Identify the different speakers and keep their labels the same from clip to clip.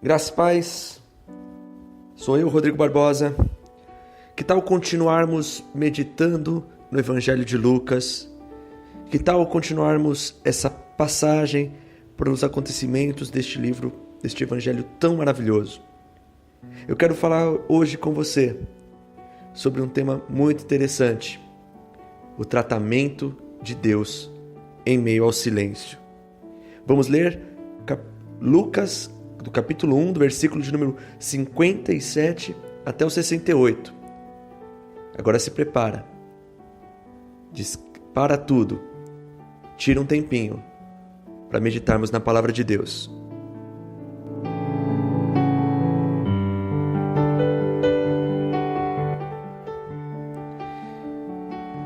Speaker 1: Graças e paz, sou eu, Rodrigo Barbosa. Que tal continuarmos meditando no Evangelho de Lucas? Que tal continuarmos essa passagem para os acontecimentos deste livro, deste Evangelho tão maravilhoso? Eu quero falar hoje com você sobre um tema muito interessante: o tratamento de Deus em meio ao silêncio. Vamos ler Lucas, do capítulo 1, do versículo de número 57 até o 68. Agora se prepara. Para tudo. Tira um tempinho para meditarmos na palavra de Deus.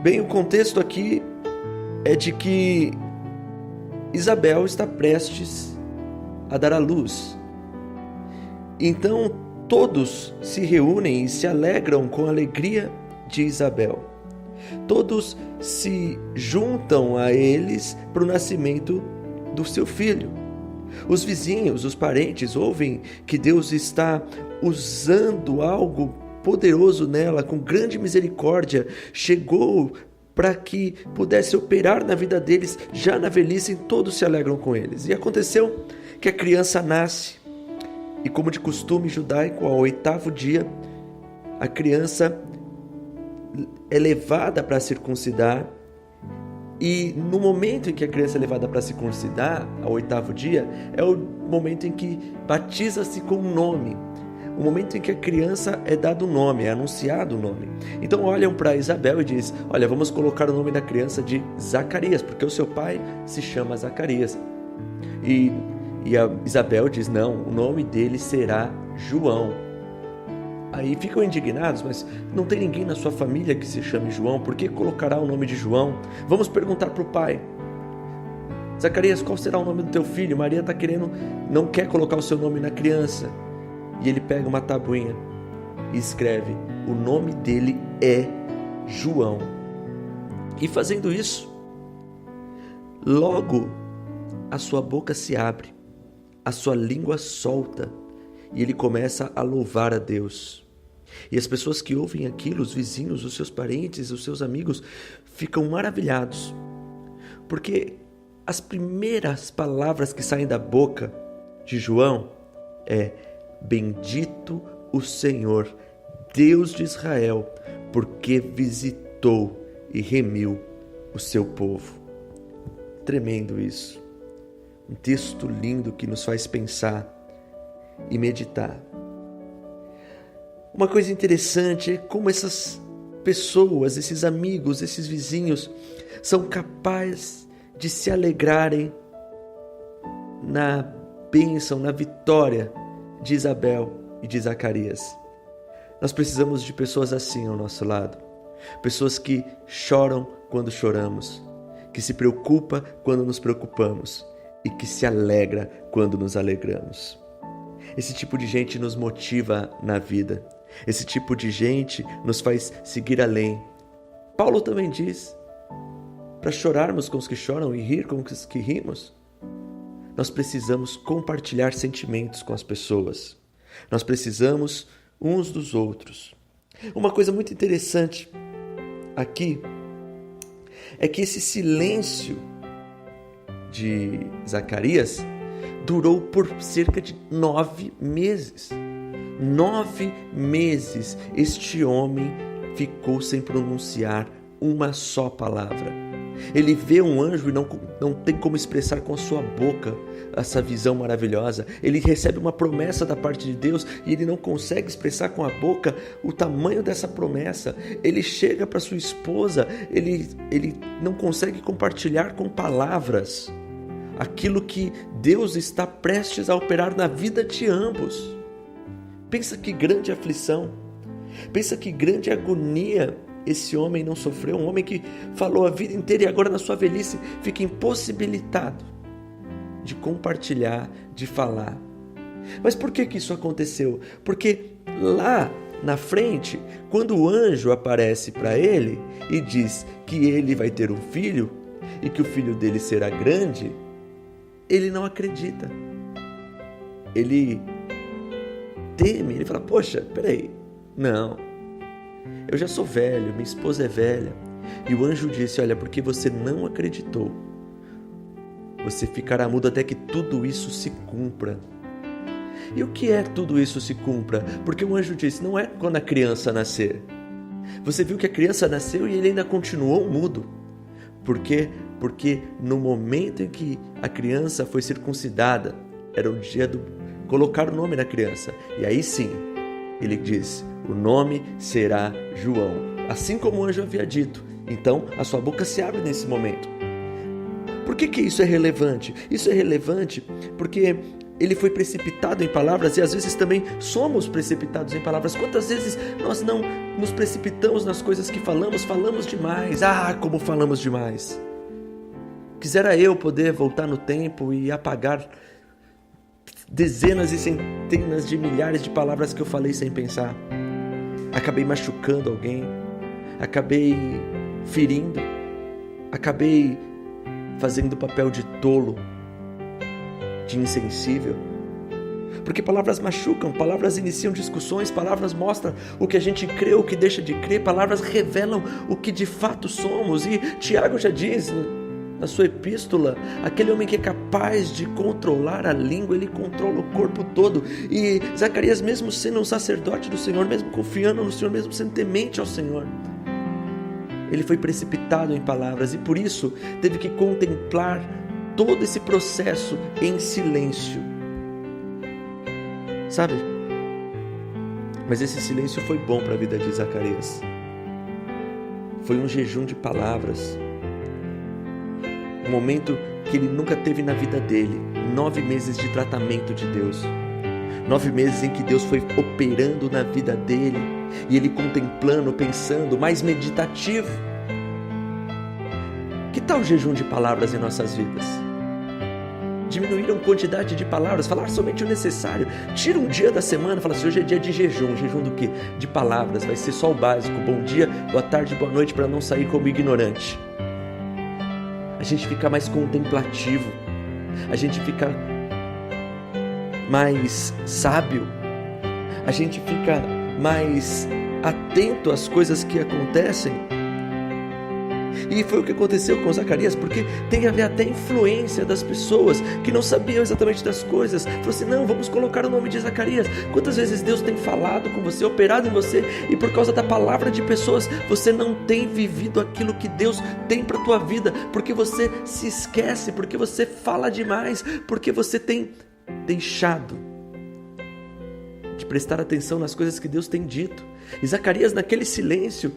Speaker 1: Bem, o contexto aqui é de que Isabel está prestes a dar à luz. Então todos se reúnem e se alegram com a alegria de Isabel. Todos se juntam a eles para o nascimento do seu filho. Os vizinhos, os parentes ouvem que Deus está usando algo poderoso nela, com grande misericórdia, chegou para que pudesse operar na vida deles já na velhice, e todos se alegram com eles. E aconteceu que a criança nasce. E como de costume judaico, ao 8º dia, a criança é levada para circuncidar. E no momento em que a criança é levada para circuncidar, ao 8º dia, é o momento em que batiza-se com um nome. O momento em que a criança é dado o nome, é anunciado o nome. Então olham para Isabel e diz: olha, vamos colocar o nome da criança de Zacarias, porque o seu pai se chama Zacarias. E a Isabel diz: não, o nome dele será João. Aí ficam indignados: mas não tem ninguém na sua família que se chame João, por que colocará o nome de João? Vamos perguntar para o pai. Zacarias, qual será o nome do teu filho? Maria não quer colocar o seu nome na criança. E ele pega uma tabuinha e escreve: o nome dele é João. E fazendo isso, logo a sua boca se abre, a sua língua solta, e ele começa a louvar a Deus. E as pessoas que ouvem aquilo, os vizinhos, os seus parentes, os seus amigos, ficam maravilhados, porque as primeiras palavras que saem da boca de João é: bendito o Senhor, Deus de Israel, porque visitou e remiu o seu povo. Tremendo isso. Um texto lindo que nos faz pensar e meditar. Uma coisa interessante é como essas pessoas, esses amigos, esses vizinhos são capazes de se alegrarem na bênção, na vitória de Isabel e de Zacarias. Nós precisamos de pessoas assim ao nosso lado. Pessoas que choram quando choramos, que se preocupa quando nos preocupamos e que se alegra quando nos alegramos. Esse tipo de gente nos motiva na vida. Esse tipo de gente nos faz seguir além. Paulo também diz: para chorarmos com os que choram e rir com os que rimos, nós precisamos compartilhar sentimentos com as pessoas. Nós precisamos uns dos outros. Uma coisa muito interessante aqui é que esse silêncio de Zacarias durou por cerca de 9 meses. 9 meses este homem ficou sem pronunciar uma só palavra. Ele vê um anjo e não tem como expressar com a sua boca essa visão maravilhosa. Ele recebe uma promessa da parte de Deus e ele não consegue expressar com a boca o tamanho dessa promessa. Ele chega para sua esposa, ele não consegue compartilhar com palavras aquilo que Deus está prestes a operar na vida de ambos. Pensa que grande aflição, pensa que grande agonia esse homem não sofreu. Um homem que falou a vida inteira e agora na sua velhice fica impossibilitado de compartilhar, de falar. Mas por que isso aconteceu? Porque lá na frente, quando o anjo aparece para ele e diz que ele vai ter um filho e que o filho dele será grande, ele não acredita. Ele teme, ele fala, poxa, peraí, não, eu já sou velho, minha esposa é velha. E o anjo disse, olha, porque você não acreditou, você ficará mudo até que tudo isso se cumpra. E o que é tudo isso se cumpra? Porque o anjo disse, não é quando a criança nascer. Você viu que a criança nasceu e ele ainda continuou mudo. Por quê? Porque no momento em que a criança foi circuncidada, era o dia do colocar o nome na criança. E aí sim, ele disse, o nome será João. Assim como o anjo havia dito. Então, a sua boca se abre nesse momento. Por que isso é relevante? Isso é relevante porque ele foi precipitado em palavras e às vezes também somos precipitados em palavras. Quantas vezes nós não nos precipitamos nas coisas que falamos demais. Como falamos demais. Quisera eu poder voltar no tempo e apagar dezenas e centenas de milhares de palavras que eu falei sem pensar. Acabei machucando alguém, acabei ferindo, acabei fazendo o papel de tolo, de insensível. Porque palavras machucam, palavras iniciam discussões, palavras mostram o que a gente crê, o que deixa de crer, palavras revelam o que de fato somos. E Tiago já diz na sua epístola, aquele homem que é capaz de controlar a língua, ele controla o corpo todo. E Zacarias, mesmo sendo um sacerdote do Senhor, mesmo confiando no Senhor, mesmo sendo temente ao Senhor, ele foi precipitado em palavras e por isso teve que contemplar todo esse processo em silêncio. Sabe? Mas esse silêncio foi bom para a vida de Zacarias. Foi um jejum de palavras. Um momento que ele nunca teve na vida dele. 9 meses de tratamento de Deus. 9 meses em que Deus foi operando na vida dele. E ele contemplando, pensando, mais meditativo. Que tal o jejum de palavras em nossas vidas? Diminuir a quantidade de palavras, falar somente o necessário. Tira um dia da semana, fala assim, hoje é dia de jejum. Jejum do quê? De palavras, vai ser só o básico. Bom dia, boa tarde, boa noite, para não sair como ignorante. A gente fica mais contemplativo. A gente fica mais sábio. A gente fica mais atento às coisas que acontecem. E foi o que aconteceu com Zacarias, porque tem a ver até a influência das pessoas que não sabiam exatamente das coisas. Falou assim, não, vamos colocar o nome de Zacarias. Quantas vezes Deus tem falado com você, operado em você, e por causa da palavra de pessoas, você não tem vivido aquilo que Deus tem para a tua vida, porque você se esquece, porque você fala demais, porque você tem deixado de prestar atenção nas coisas que Deus tem dito. E Zacarias, naquele silêncio,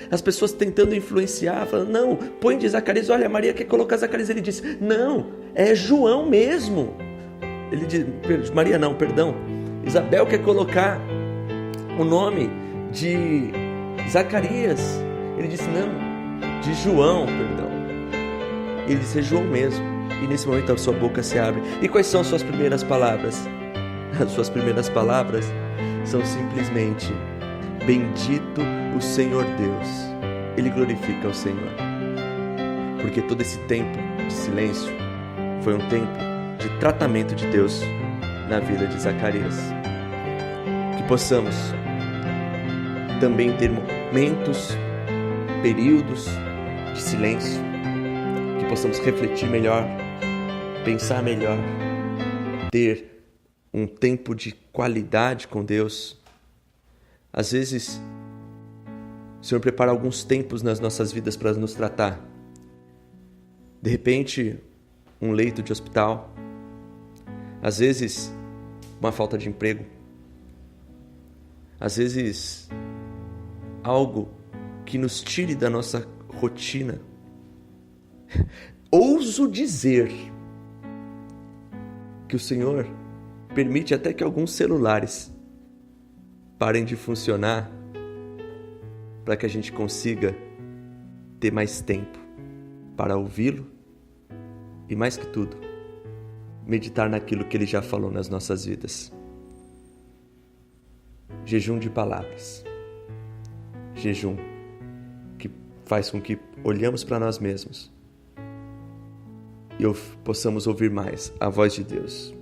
Speaker 1: as pessoas tentando influenciar, falando, não, põe de Zacarias, olha, Maria quer colocar Zacarias. Ele disse, não, é João mesmo. Ele diz, Maria não, perdão, Isabel quer colocar o nome de Zacarias. Ele disse, não, de João, perdão. Ele disse, é João mesmo. E nesse momento a sua boca se abre. E quais são as suas primeiras palavras? As suas primeiras palavras são simplesmente, bendito o Senhor Deus. Ele glorifica o Senhor. Porque todo esse tempo de silêncio foi um tempo de tratamento de Deus na vida de Zacarias. Que possamos também ter momentos, períodos de silêncio. Que possamos refletir melhor, pensar melhor, ter um tempo de qualidade com Deus. Às vezes, o Senhor prepara alguns tempos nas nossas vidas para nos tratar. De repente, um leito de hospital. Às vezes, uma falta de emprego. Às vezes, algo que nos tire da nossa rotina. Ouso dizer que o Senhor permite até que alguns celulares parem de funcionar para que a gente consiga ter mais tempo para ouvi-lo e, mais que tudo, meditar naquilo que Ele já falou nas nossas vidas. Jejum de palavras. Jejum que faz com que olhamos para nós mesmos e possamos ouvir mais a voz de Deus.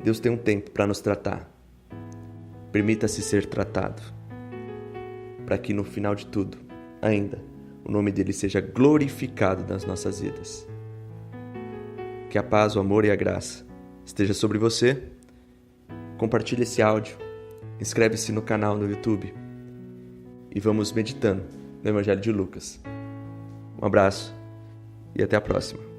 Speaker 1: Deus tem um tempo para nos tratar. Permita-se ser tratado, para que no final de tudo, ainda, o nome dele seja glorificado nas nossas vidas. Que a paz, o amor e a graça esteja sobre você. Compartilhe esse áudio, inscreve-se no canal no YouTube e vamos meditando no Evangelho de Lucas. Um abraço e até a próxima.